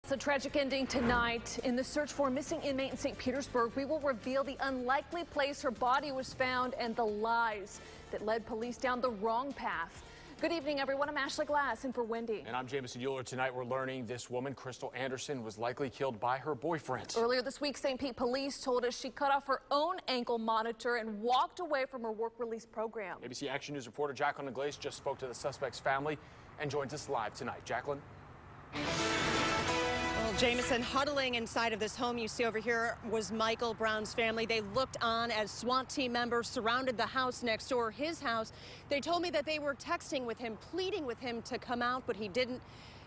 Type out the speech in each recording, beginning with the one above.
It's a tragic ending tonight. In the search for a missing inmate in St. Petersburg, we will reveal the unlikely place her body was found and the lies that led police down the wrong path. Good evening, everyone. I'm Ashley Glass in for Wendy. And I'm Jameson Euler. Tonight we're learning this woman, Crystal Anderson, was likely killed by her boyfriend. Earlier this week, St. Pete police told us she cut off her own ankle monitor and walked away from her work release program. ABC Action News reporter Jacqueline Ingles just spoke to the suspect's family and joins us live tonight. Jacqueline? Well, Jameson, huddling inside of this home you see over here was Michael Brown's family. They looked on as SWAT team members surrounded the house next door, his house. They told me that they were texting with him, pleading with him to come out, but he didn't.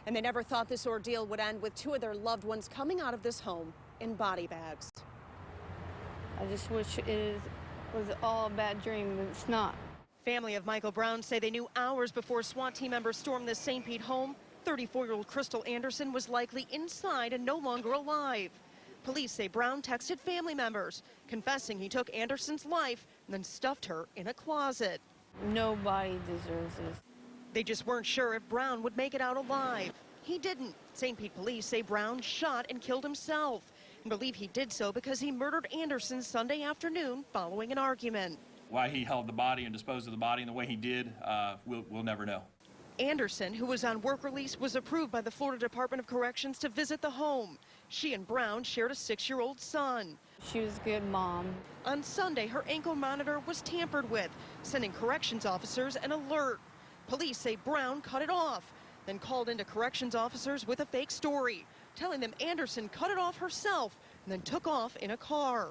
And they never thought this ordeal would end with two of their loved ones coming out of this home in body bags. I just wish it was all a bad dream, but it's not. Family of Michael Brown say they knew hours before SWAT team members stormed the St. Pete home 34-year-old Crystal Anderson was likely inside and no longer alive. Police say Brown texted family members, confessing he took Anderson's life and then stuffed her in a closet. Nobody deserves this. They just weren't sure if Brown would make it out alive. He didn't. St. Pete police say Brown shot and killed himself and believe he did so because he murdered Anderson Sunday afternoon following an argument. Why he held the body and disposed of the body in the way he did, we'll never know. Anderson, who was on work release, was approved by the Florida Department of Corrections to visit the home. She and Brown shared a 6-year-old son. She was a good mom. On Sunday, her ankle monitor was tampered with, sending corrections officers an alert. Police say Brown cut it off, then called into corrections officers with a fake story, telling them Anderson cut it off herself and then took off in a car.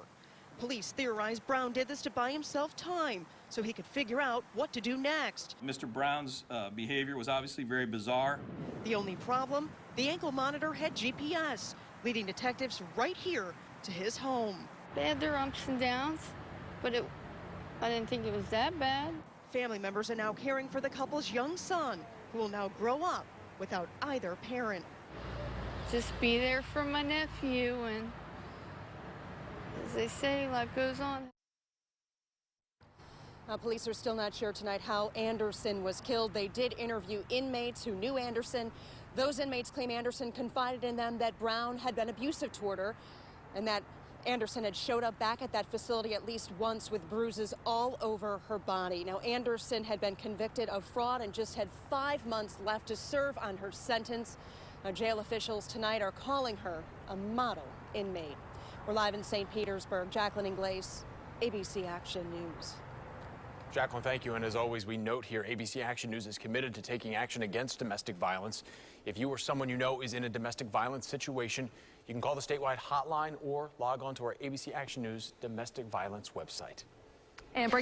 Police theorize Brown did this to buy himself time so he could figure out what to do next. Mr. Brown's behavior was obviously very bizarre. The only problem, the ankle monitor had GPS, leading detectives right here to his home. They had their ups and downs, but I didn't think it was that bad. Family members are now caring for the couple's young son, who will now grow up without either parent. Just be there for my nephew, and as they say, life goes on. Police are still not sure tonight how Anderson was killed. They did interview inmates who knew Anderson. Those inmates claim Anderson confided in them that Brown had been abusive toward her and that Anderson had showed up back at that facility at least once with bruises all over her body. Now, Anderson had been convicted of fraud and just had 5 months left to serve on her sentence. Now, jail officials tonight are calling her a model inmate. We're live in St. Petersburg. Jacqueline Ingles, ABC Action News. Jacqueline, thank you. And as always, we note here, ABC Action News is committed to taking action against domestic violence. If you or someone you know is in a domestic violence situation, you can call the statewide hotline or log on to our ABC Action News domestic violence website. And breaking